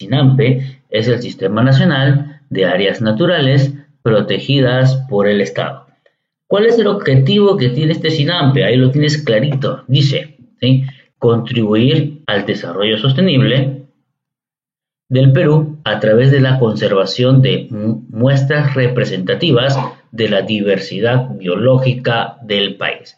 SINAMPE es el Sistema Nacional de Áreas Naturales Protegidas por el Estado. ¿Cuál es el objetivo que tiene este SINAMPE? Ahí lo tienes clarito. Dice, ¿sí?, contribuir al desarrollo sostenible del Perú a través de la conservación de muestras representativas de la diversidad biológica del país.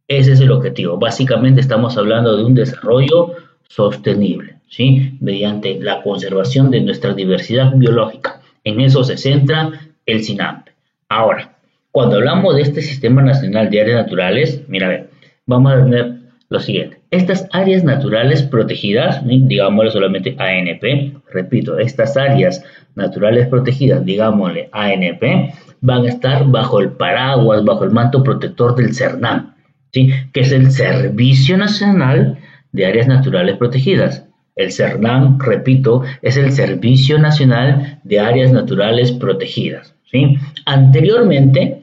Ese es el objetivo. Básicamente estamos hablando de un desarrollo sostenible, ¿sí?, mediante la conservación de nuestra diversidad biológica. En eso se centra el SINAMPE. Ahora, cuando hablamos de este Sistema Nacional de Áreas Naturales, mira, a ver, vamos a tener lo siguiente. Estas áreas naturales protegidas, digámosle solamente ANP, repito, estas áreas naturales protegidas, digámosle ANP, van a estar bajo el paraguas, bajo el manto protector del CERNAM, ¿sí?, que es el Servicio Nacional de Áreas Naturales Protegidas. El CERNAM, repito, es el Servicio Nacional de Áreas Naturales Protegidas, ¿sí? Anteriormente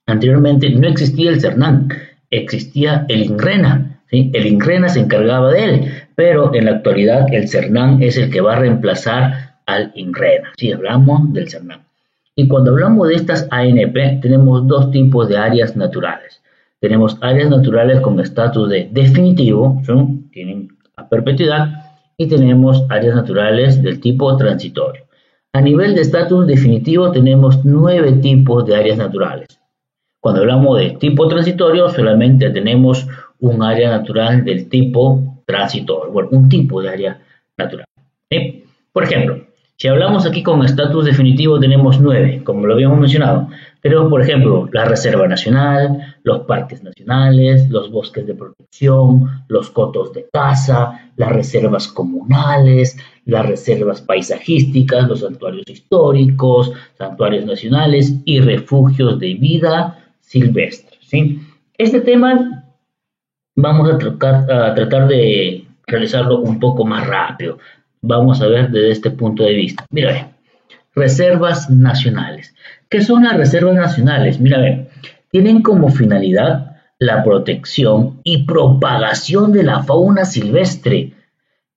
no existía el CERNAM, existía el INRENA. ¿Sí? El INRENA se encargaba de él, pero en la actualidad el CERNAM es el que va a reemplazar al INRENA. Sí, hablamos del CERNAM. Y cuando hablamos de estas ANP, tenemos dos tipos de áreas naturales. Tenemos áreas naturales con estatus de definitivo, ¿sí?, tienen a perpetuidad, y tenemos áreas naturales del tipo transitorio. A nivel de estatus definitivo tenemos 9 tipos de áreas naturales. Cuando hablamos de tipo transitorio, solamente tenemos un área natural del tipo transitorio, bueno, un tipo de área natural, ¿sí? Por ejemplo, si hablamos aquí con estatus definitivo, tenemos 9, como lo habíamos mencionado. Tenemos, por ejemplo, la Reserva Nacional, los parques nacionales, los bosques de protección, los cotos de caza, las reservas comunales, las reservas paisajísticas, los santuarios históricos, santuarios nacionales y refugios de vida silvestre, ¿sí? Este tema vamos a tratar de realizarlo un poco más rápido. Vamos a ver desde este punto de vista. Mira, a ver, reservas nacionales. ¿Qué son las reservas nacionales? Mira, a ver, tienen como finalidad la protección y propagación de la fauna silvestre,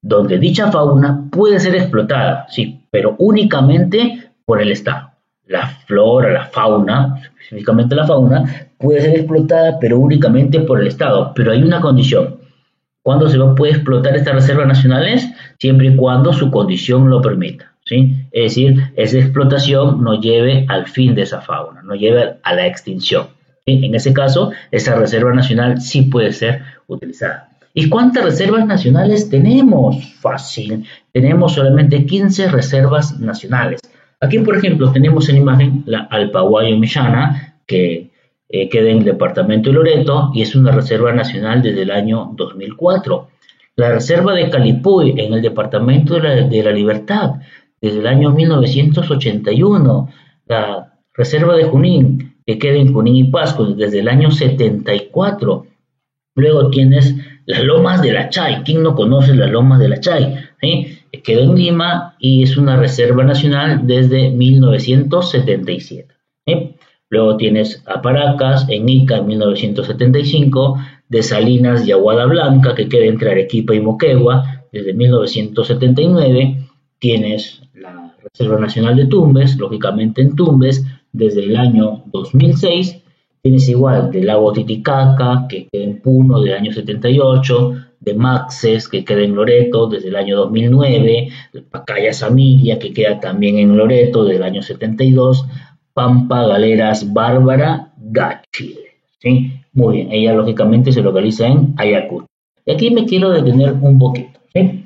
donde dicha fauna puede ser explotada, sí, pero únicamente por el Estado. La flora, la fauna, específicamente la fauna, puede ser explotada, pero únicamente por el Estado. Pero hay una condición. ¿Cuándo se puede explotar estas reservas nacionales? Siempre y cuando su condición lo permita, ¿sí? Es decir, esa explotación no lleve al fin de esa fauna, no lleve a la extinción, ¿sí? En ese caso, esa reserva nacional sí puede ser utilizada. ¿Y cuántas reservas nacionales tenemos? Fácil. Tenemos solamente 15 reservas nacionales. Aquí, por ejemplo, tenemos en imagen la Alpaguayo Millana, que queda en el departamento de Loreto y es una reserva nacional desde el año 2004. La reserva de Calipuy en el departamento de la Libertad desde el año 1981. La reserva de Junín, que queda en Junín y Pasco desde el año 74. Luego tienes las Lomas de la Chay. ¿Quién no conoce las Lomas de la Chay? ¿Sí? Queda en Lima y es una reserva nacional desde 1977. ¿Sí? Luego tienes a Paracas, en Ica, en 1975, de Salinas y Aguada Blanca, que queda entre Arequipa y Moquegua, desde 1979. Tienes la Reserva Nacional de Tumbes, lógicamente en Tumbes, desde el año 2006. Tienes igual del lago Titicaca, que queda en Puno, del año 78, de Maxes, que queda en Loreto, desde el año 2009, de Pacaya Samilla, que queda también en Loreto, del año 72, Pampa Galeras Bárbara Gachil, ¿sí? Muy bien, ella lógicamente se localiza en Ayacucho. Y aquí me quiero detener un poquito, ¿sí?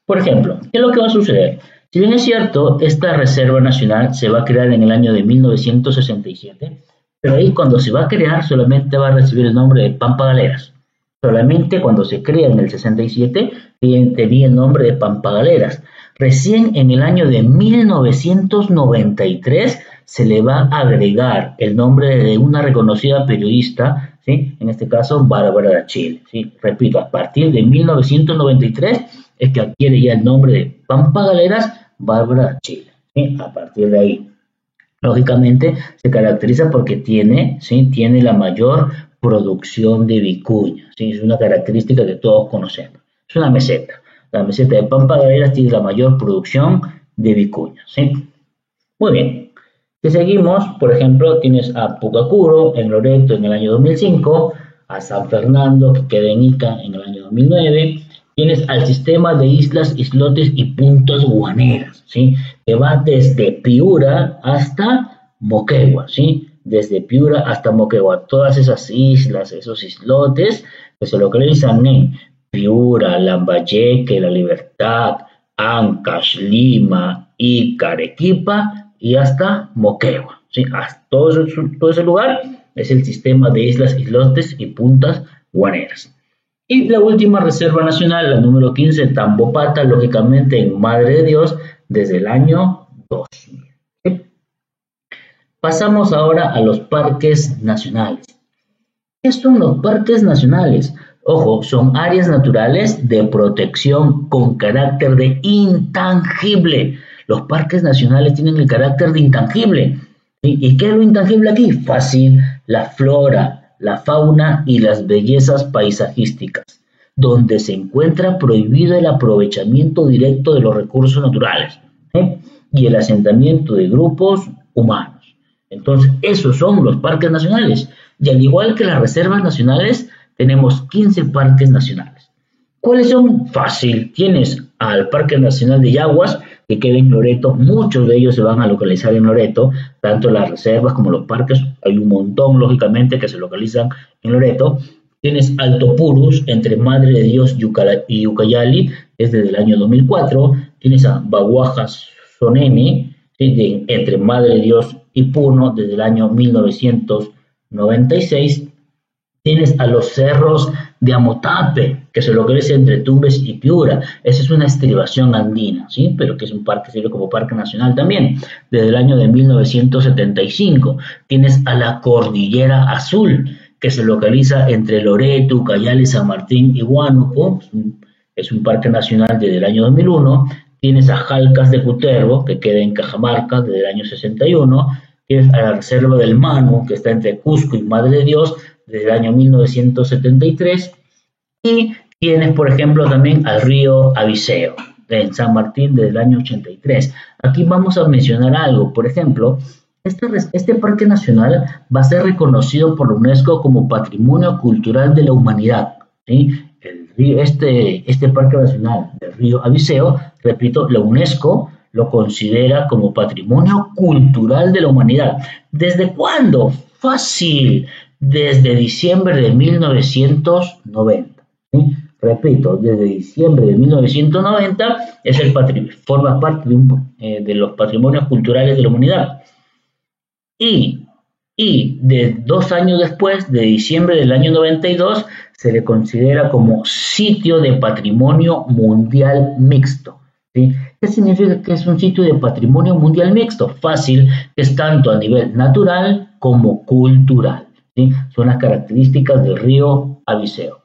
Por ejemplo, ¿qué es lo que va a suceder? Si bien es cierto, esta Reserva Nacional se va a crear en el año de 1967, pero ahí cuando se va a crear solamente va a recibir el nombre de Pampa Galeras. Solamente cuando se crea en el 67 tenía el nombre de Pampa Galeras. Recién en el año de 1993 se le va a agregar el nombre de una reconocida periodista, ¿sí? En este caso Bárbara Gachil, ¿sí? Repito, a partir de 1993 es que adquiere ya el nombre de Pampa Galeras Bárbara Gachil, ¿sí? A partir de ahí. Lógicamente se caracteriza porque tiene, ¿sí?, tiene la mayor producción de vicuña, ¿sí? Es una característica que todos conocemos. Es una meseta. La meseta de Pampa de Veras tiene la mayor producción de vicuña, ¿sí? Muy bien. Si seguimos, por ejemplo, tienes a Pucacuro en Loreto en el año 2005, a San Fernando, que queda en Ica en el año 2009. Tienes al sistema de islas, islotes y puntas guaneras, ¿sí? Que va desde Piura hasta Moquegua, ¿sí? Desde Piura hasta Moquegua. Todas esas islas, esos islotes que se localizan en Piura, Lambayeque, La Libertad, Ancash, Lima, Ica, Arequipa y hasta Moquegua, ¿sí? Hasta todo ese lugar es el sistema de islas, islotes y puntas guaneras. Y la última reserva nacional, la número 15, Tambopata, lógicamente en Madre de Dios, desde el año 2000. ¿Sí? Pasamos ahora a los parques nacionales. ¿Qué son los parques nacionales? Ojo, son áreas naturales de protección con carácter de intangible. Los parques nacionales tienen el carácter de intangible. ¿Sí? ¿Y qué es lo intangible aquí? Fácil, la flora, la fauna y las bellezas paisajísticas, donde se encuentra prohibido el aprovechamiento directo de los recursos naturales, ¿eh? Y el asentamiento de grupos humanos. Entonces, esos son los parques nacionales. Y al igual que las reservas nacionales, tenemos 15 parques nacionales. ¿Cuáles son? Fácil. Tienes al Parque Nacional de Yaguas, que queda en Loreto. Muchos de ellos se van a localizar en Loreto, tanto las reservas como los parques. Hay un montón, lógicamente, que se localizan en Loreto. Tienes Alto Purus, entre Madre de Dios y Ucayali, es desde el año 2004. Tienes a Baguajas Sonene, ¿sí? Entre Madre de Dios y Puno, desde el año 1996. Tienes a los cerros de Amotape, que se localiza entre Tumbes y Piura. Esa es una estribación andina, ¿sí? Pero que es un parque, sirve como parque nacional también, desde el año de 1975. Tienes a la Cordillera Azul, que se localiza entre Loreto, Ucayali, San Martín y Huánuco. Es un parque nacional desde el año 2001. Tienes a Jalcas de Cutervo, que queda en Cajamarca desde el año 61. Tienes a la Reserva del Manu, que está entre Cusco y Madre de Dios, desde el año 1973, y tienes, por ejemplo, también al río Abiseo, en San Martín, desde el año 83. Aquí vamos a mencionar algo, por ejemplo, este parque nacional va a ser reconocido por la UNESCO como Patrimonio Cultural de la Humanidad, ¿sí? Este parque nacional del río Abiseo, repito, la UNESCO lo considera como Patrimonio Cultural de la Humanidad. ¿Desde cuándo? Fácil. Desde diciembre de 1990. ¿Sí? Repito, desde diciembre de 1990 forma parte de los patrimonios culturales de la humanidad. Y de 2 años después, de diciembre del año 92, se le considera como sitio de patrimonio mundial mixto. ¿Sí? ¿Qué significa que es un sitio de patrimonio mundial mixto? Fácil, que es tanto a nivel natural como cultural. ¿Sí? Son las características del río Abiseo.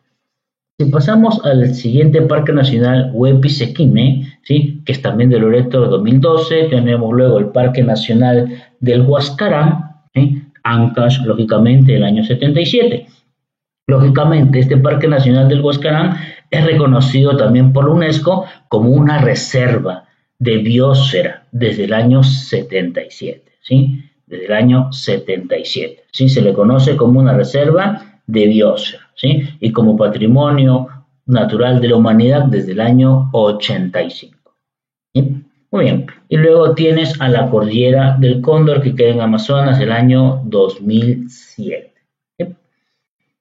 Si pasamos al siguiente Parque Nacional Huepi-Sequime, ¿sí? Que es también de Loreto 2012, tenemos luego el Parque Nacional del Huascarán, ¿sí? Ancash, lógicamente, el año 77. Lógicamente, este Parque Nacional del Huascarán es reconocido también por la UNESCO como una reserva de biosfera desde el año 77, ¿sí? Desde el año 77, ¿sí? Se le conoce como una reserva de biosfera, ¿sí? Y como patrimonio natural de la humanidad desde el año 85. ¿Sí? Muy bien. Y luego tienes a la Cordillera del Cóndor, que queda en Amazonas, el año 2007. ¿Sí?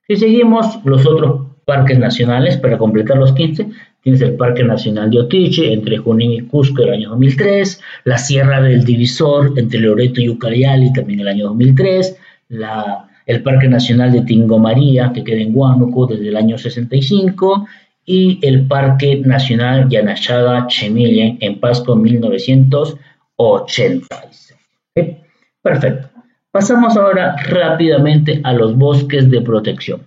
Si seguimos los otros parques nacionales, para completar los 15, tienes el Parque Nacional de Otiche, entre Junín y Cusco, el año 2003, la Sierra del Divisor, entre Loreto y Ucayali, también el año 2003, el Parque Nacional de Tingomaría, que queda en Huánuco, desde el año 65, y el Parque Nacional Yanachaga-Chemillén, en Pasco, 1986. ¿Sí? Perfecto. Pasamos ahora rápidamente a los bosques de protección.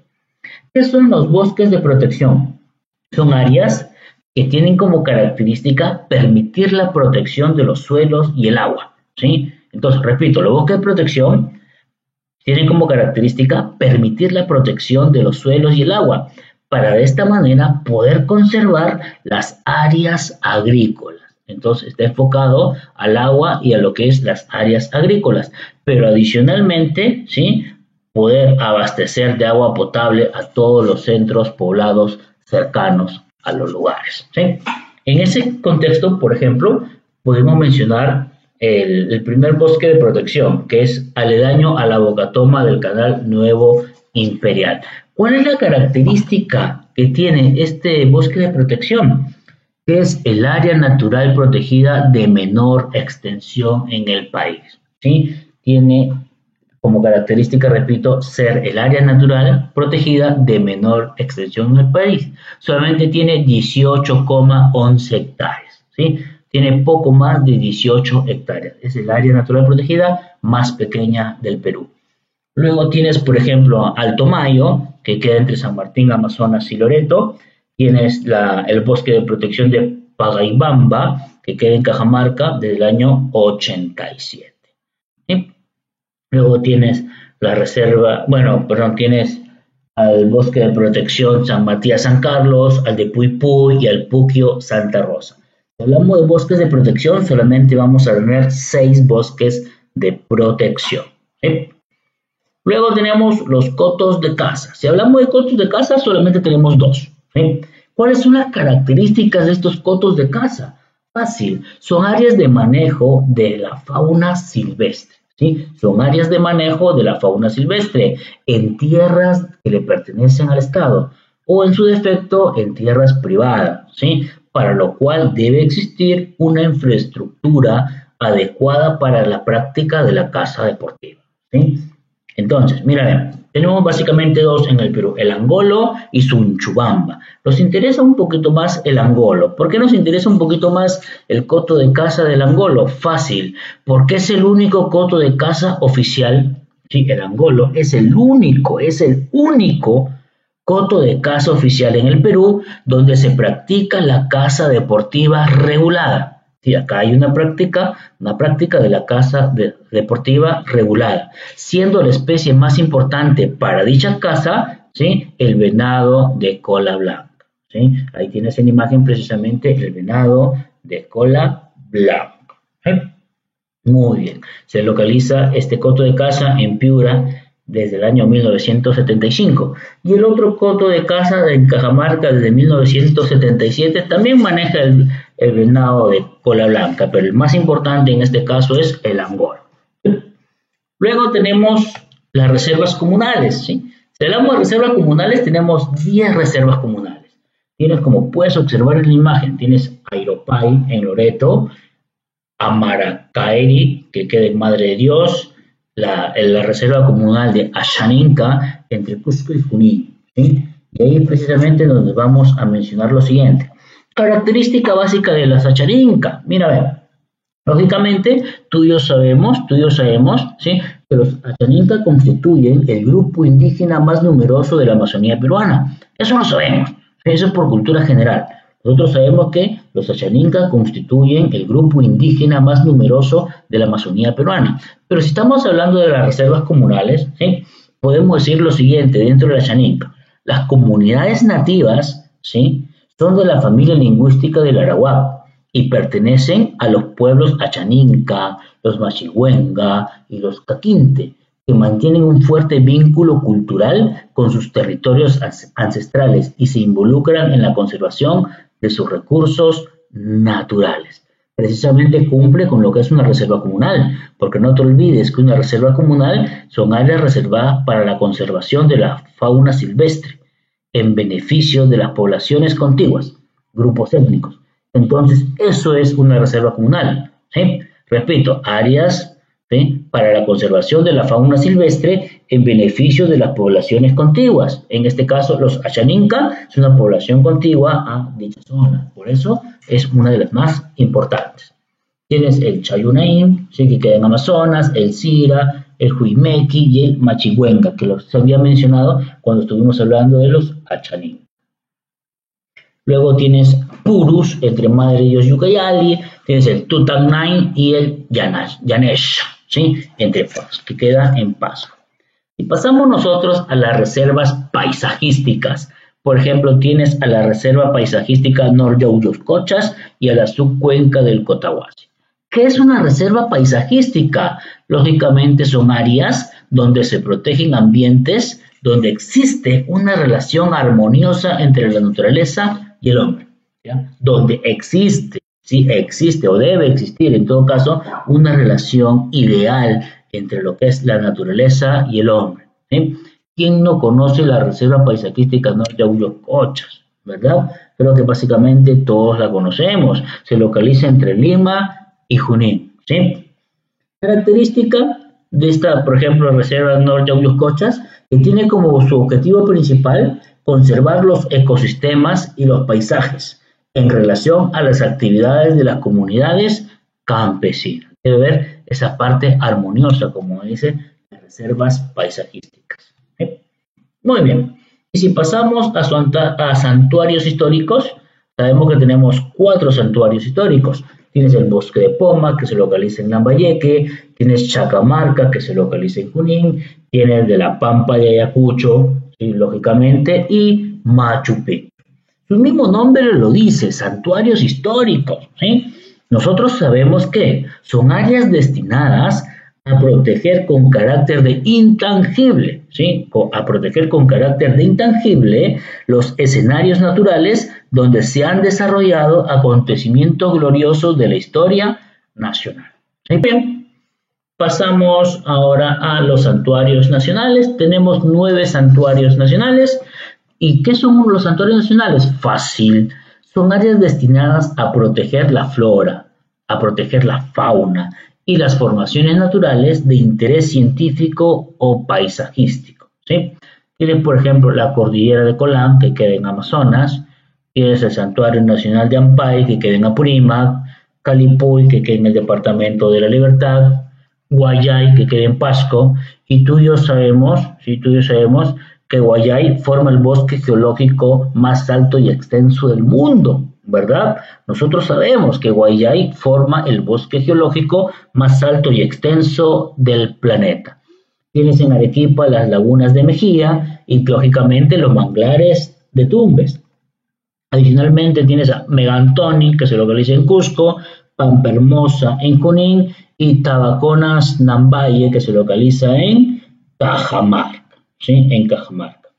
¿Qué son los bosques de protección? Son áreas que tienen como característica permitir la protección de los suelos y el agua, ¿sí? Entonces, repito, los bosques de protección tienen como característica permitir la protección de los suelos y el agua para de esta manera poder conservar las áreas agrícolas. Entonces está enfocado al agua y a lo que es las áreas agrícolas, pero adicionalmente, ¿sí?, poder abastecer de agua potable a todos los centros poblados cercanos a los lugares, ¿sí? En ese contexto, por ejemplo, podemos mencionar el primer bosque de protección, que es aledaño a la bocatoma del Canal Nuevo Imperial. ¿Cuál es la característica que tiene este bosque de protección? Que es el área natural protegida de menor extensión en el país, ¿sí? Tiene como característica, repito, ser el área natural protegida de menor extensión en el país. Solamente tiene 18,11 hectáreas, ¿sí? Tiene poco más de 18 hectáreas. Es el área natural protegida más pequeña del Perú. Luego tienes, por ejemplo, Alto Mayo, que queda entre San Martín, Amazonas y Loreto. Tienes el bosque de protección de Pagaibamba, que queda en Cajamarca desde el año 87. ¿Sí? Luego tienes la reserva, tienes al bosque de protección San Matías San Carlos, al de Puy Puy y al Puquio Santa Rosa. Si hablamos de bosques de protección, solamente vamos a tener 6 bosques de protección, ¿sí? Luego tenemos los cotos de caza. Si hablamos de cotos de caza, solamente tenemos 2, ¿sí? ¿Cuáles son las características de estos cotos de caza? Fácil, son áreas de manejo de la fauna silvestre, ¿sí? Son áreas de manejo de la fauna silvestre en tierras que le pertenecen al Estado o en su defecto en tierras privadas, ¿sí? Para lo cual debe existir una infraestructura adecuada para la práctica de la caza deportiva, ¿sí? Entonces, mira, tenemos básicamente 2 en el Perú, el angolo y Sunchubamba. Nos interesa un poquito más el angolo. ¿Por qué nos interesa un poquito más el coto de caza del angolo? Fácil, porque es el único coto de caza oficial. Sí, el angolo es el único coto de caza oficial en el Perú donde se practica la caza deportiva regulada. Sí, acá hay una práctica de la caza deportiva regulada, siendo la especie más importante para dicha caza, ¿sí?, el venado de cola blanca, ¿sí? Ahí tienes en imagen precisamente el venado de cola blanca, ¿sí? Muy bien, se localiza este coto de caza en Piura desde el año 1975. Y el otro coto de caza en Cajamarca desde 1977 también maneja el venado de cola blanca, pero el más importante en este caso es el angolo. Luego tenemos las reservas comunales, ¿sí? Si hablamos de reservas comunales, tenemos 10 reservas comunales. Tienes, como puedes observar en la imagen, tienes Airopay en Loreto, Amaracaeri, que queda en Madre de Dios, la reserva comunal de Ashaninka entre Cusco y Junín, ¿sí? Y ahí precisamente donde vamos a mencionar lo siguiente. Característica básica de las Ashaninka. Mira, a ver, lógicamente tú y yo sabemos, ¿sí?, que los Ashaninka constituyen el grupo indígena más numeroso de la Amazonía peruana. Eso lo sabemos, eso es por cultura general. Nosotros sabemos que los Ashaninka constituyen el grupo indígena más numeroso de la Amazonía peruana. Pero si estamos hablando de las reservas comunales, ¿sí?, podemos decir lo siguiente dentro de la Ashaninka. Las comunidades nativas, ¿sí?, son de la familia lingüística del arawak y pertenecen a los pueblos Ashaninka, los Machigüenga y los Caquinte, que mantienen un fuerte vínculo cultural con sus territorios ancestrales y se involucran en la conservación de sus recursos naturales. Precisamente cumple con lo que es una reserva comunal, porque no te olvides que una reserva comunal son áreas reservadas para la conservación de la fauna silvestre, en beneficio de las poblaciones contiguas, grupos étnicos. Entonces, eso es una reserva comunal, ¿sí? Repito, áreas, ¿sí?, para la conservación de la fauna silvestre en beneficio de las poblaciones contiguas. En este caso, los Ashaninka es una población contigua a dicha zona. Por eso, es una de las más importantes. Tienes el Chayunaín, ¿sí?, que queda en Amazonas, el Sira, el Huimequi y el Machigüenga, que los había mencionado cuando estuvimos hablando de los Ashaninka. Luego tienes Purus, entre Madre de Dios y Ucayali, tienes el Tutanay y el Yanesh, ¿sí?, entre Paso, que queda en Paso. Y pasamos nosotros a las reservas paisajísticas. Por ejemplo, tienes a la Reserva Paisajística Nor-Yauyos-Cochas y a la subcuenca del Cotahuasi. ¿Qué es una reserva paisajística? Lógicamente son áreas donde se protegen ambientes, donde existe una relación armoniosa entre la naturaleza y el hombre, ¿ya? Donde existe, sí existe o debe existir en todo caso, una relación ideal entre lo que es la naturaleza y el hombre, ¿sí? ¿Quién no conoce la Reserva Paisajística Nor-Yauyos-Cochas? ¿Verdad? Creo que básicamente todos la conocemos. Se localiza entre Lima y Junín, ¿sí? Característica de esta, por ejemplo, Reserva Nor-Yauyos-Cochas, que tiene como su objetivo principal conservar los ecosistemas y los paisajes en relación a las actividades de las comunidades campesinas. Debe ver esa parte armoniosa, como dicen las reservas paisajísticas. ¿Sí? Muy bien. Y si pasamos a santuarios históricos, sabemos que tenemos 4 santuarios históricos. Tienes el Bosque de Poma, que se localiza en Lambayeque, tienes Chacamarca, que se localiza en Junín, tienes de la Pampa de Ayacucho, ¿sí? Lógicamente, y Machu Picchu. Su mismo nombre lo dice, santuarios históricos, ¿sí? Nosotros sabemos que son áreas destinadas a proteger con carácter de intangible, ¿sí? A proteger con carácter de intangible los escenarios naturales donde se han desarrollado acontecimientos gloriosos de la historia nacional. ¿Sí? Bien, pasamos ahora a los santuarios nacionales. Tenemos 9 santuarios nacionales. ¿Y qué son los santuarios nacionales? Fácil. Son áreas destinadas a proteger la flora, a proteger la fauna y las formaciones naturales de interés científico o paisajístico, ¿sí? Tienes, por ejemplo, la Cordillera de Colán, que queda en Amazonas, tienes el Santuario Nacional de Ampay, que queda en Apurímac, Calipuy, que queda en el Departamento de la Libertad, Guayay, que queda en Pasco, y tú y yo sabemos que Guayay forma el bosque geológico más alto y extenso del mundo, ¿verdad? Nosotros sabemos que Guayay forma el bosque geológico más alto y extenso del planeta. Tienes en Arequipa las lagunas de Mejía y, lógicamente, los manglares de Tumbes. Adicionalmente, tienes a Megantoni, que se localiza en Cusco, Pampa Hermosa en Junín y Tabaconas Nambaye, que se localiza en Cajamarca, ¿sí? En Cajamarca.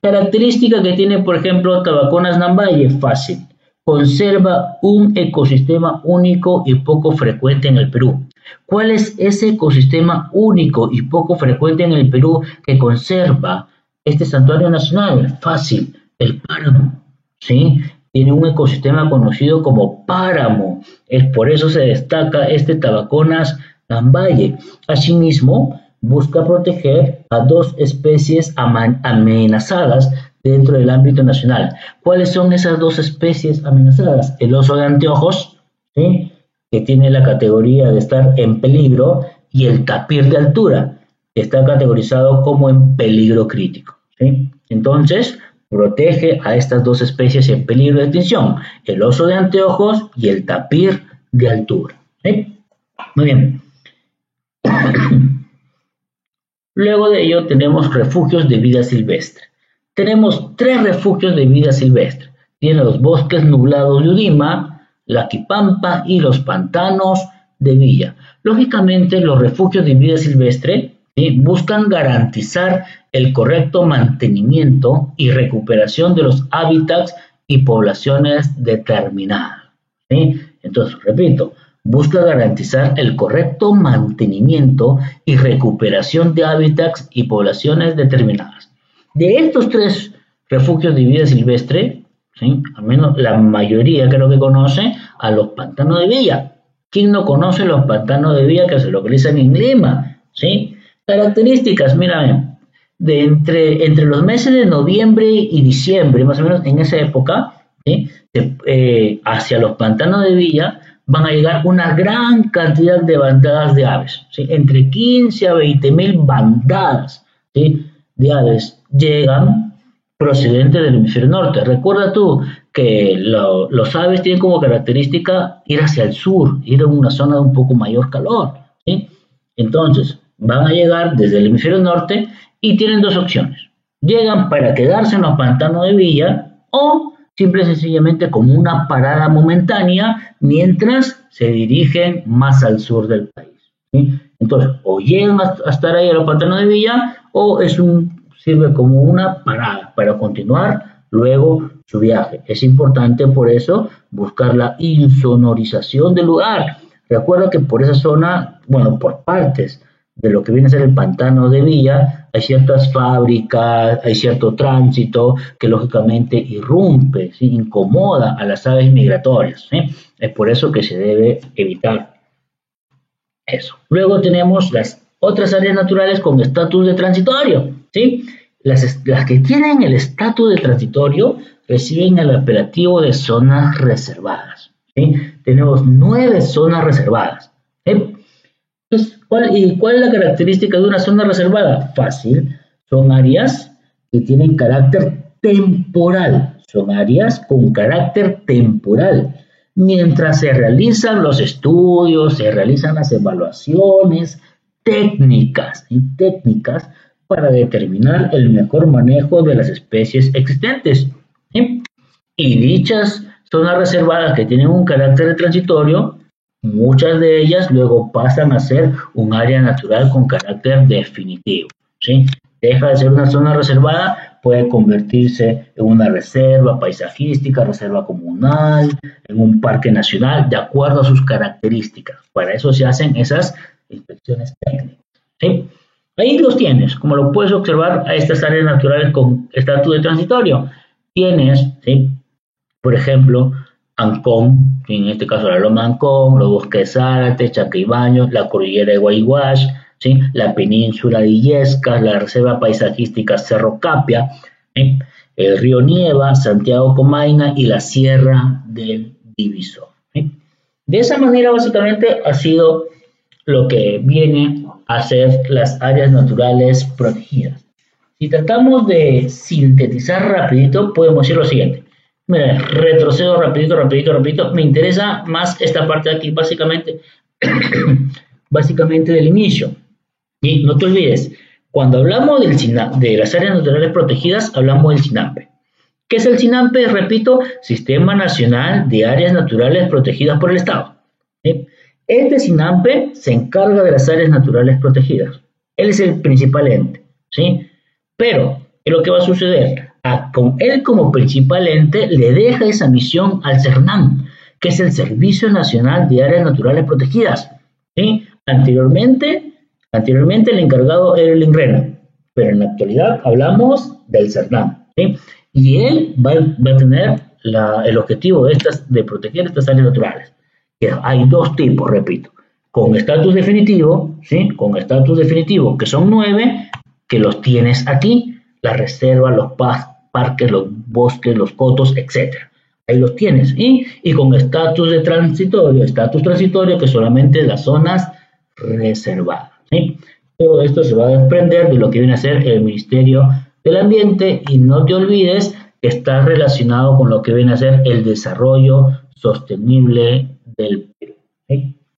Característica que tiene, por ejemplo, Tabaconas Nambaye, fácil. Conserva un ecosistema único y poco frecuente en el Perú. ¿Cuál es ese ecosistema único y poco frecuente en el Perú que conserva este santuario nacional? Fácil, el páramo, ¿sí? Tiene un ecosistema conocido como páramo. Es por eso se destaca este Tabaconas Nambaye. Asimismo, busca proteger a 2 especies amenazadas dentro del ámbito nacional. ¿Cuáles son esas 2 especies amenazadas? El oso de anteojos, ¿sí? Que tiene la categoría de estar en peligro, y el tapir de altura, que está categorizado como en peligro crítico, ¿sí? Entonces, protege a estas 2 especies en peligro de extinción, el oso de anteojos y el tapir de altura, ¿sí? Muy bien. Luego de ello tenemos refugios de vida silvestre. Tenemos 3 refugios de vida silvestre. Tiene los bosques nublados de Udima, la Quipampa y los pantanos de Villa. Lógicamente, los refugios de vida silvestre, ¿sí?, buscan garantizar el correcto mantenimiento y recuperación de los hábitats y poblaciones determinadas, ¿sí? Entonces, repito, busca garantizar el correcto mantenimiento y recuperación de hábitats y poblaciones determinadas. De estos 3 refugios de vida silvestre, ¿sí?, al menos la mayoría creo que conoce a los pantanos de Villa. ¿Quién no conoce los pantanos de Villa que se localizan en Lima? ¿Sí? Características, mira, entre los meses de noviembre y diciembre, más o menos en esa época, ¿sí?, hacia los pantanos de Villa van a llegar una gran cantidad de bandadas de aves, ¿sí? Entre 15 a 20.000 bandadas, ¿sí?, de aves llegan procedentes del hemisferio norte. Recuerda tú que los aves tienen como característica ir hacia el sur, ir a una zona de un poco mayor calor, ¿sí? Entonces, van a llegar desde el hemisferio norte y tienen 2 opciones. llegan para quedarse en los pantanos de Villa o simple y sencillamente como una parada momentánea mientras se dirigen más al sur del país, ¿sí? Entonces, o llegan a estar ahí a los pantanos de Villa o sirve como una parada para continuar luego su viaje. Es importante por eso buscar la insonorización del lugar. Recuerda que por esa zona, bueno, por partes de lo que viene a ser el pantano de Villa, hay ciertas fábricas, hay cierto tránsito que lógicamente irrumpe, ¿sí? Incomoda a las aves migratorias, ¿sí? Es por eso que se debe evitar eso. Luego tenemos las otras áreas naturales con estatus de transitorio, ¿sí? Las que tienen el estatus de transitorio reciben el apelativo de zonas reservadas, ¿sí? Tenemos 9 zonas reservadas, ¿sí? Entonces, ¿cuál es la característica de una zona reservada? Fácil, son áreas que tienen carácter temporal, son áreas con carácter temporal. Mientras se realizan los estudios, se realizan las evaluaciones técnicas para determinar el mejor manejo de las especies existentes, ¿sí? Y dichas zonas reservadas que tienen un carácter transitorio, muchas de ellas luego pasan a ser un área natural con carácter definitivo, ¿sí? Deja de ser una zona reservada, puede convertirse en una reserva paisajística, reserva comunal, en un parque nacional, de acuerdo a sus características. Para eso se hacen esas inspecciones técnicas, ¿sí? Ahí los tienes, como lo puedes observar, a estas áreas naturales con estatus de transitorio. Tienes, ¿sí? Por ejemplo, Ancón, en este caso la Loma de Ancón, los bosques de Zárate, Chaquebaños, la cordillera de Guayguash, ¿sí? La península de Illescas, la reserva paisajística Cerro Capia, ¿sí? El río Nieva, Santiago Comaina y la Sierra del Divisor, ¿sí? De esa manera, básicamente, ha sido lo que viene a ser las áreas naturales protegidas. Si tratamos de sintetizar rapidito, podemos decir lo siguiente. Mira, retrocedo rapidito. Me interesa más esta parte de aquí, básicamente, básicamente del inicio. Y no te olvides, cuando hablamos de las áreas naturales protegidas, hablamos del SINAPRE. ¿Qué es el SINAPRE? Repito, Sistema Nacional de Áreas Naturales Protegidas por el Estado, ¿sí? Este SINAPRE se encarga de las áreas naturales protegidas. Él es el principal ente, ¿sí? Pero, ¿qué es lo que va a suceder? Con él como principal ente le deja esa misión al CERNAM, que es el Servicio Nacional de Áreas Naturales Protegidas, ¿sí? Anteriormente el encargado era el INRENA, pero en la actualidad hablamos del CERNAM, ¿sí? Y él va a tener el objetivo de proteger estas áreas naturales. Hay dos tipos, repito, con estatus definitivo, ¿sí? Con estatus definitivo, que son 9, que los tienes aquí, las reservas, los parques, los bosques, los cotos, etc. Ahí los tienes, ¿sí? Y con estatus transitorio, que solamente las zonas reservadas, ¿sí? Todo esto se va a desprender de lo que viene a ser el Ministerio del Ambiente y no te olvides que está relacionado con lo que viene a ser el desarrollo sostenible del Perú, ¿sí?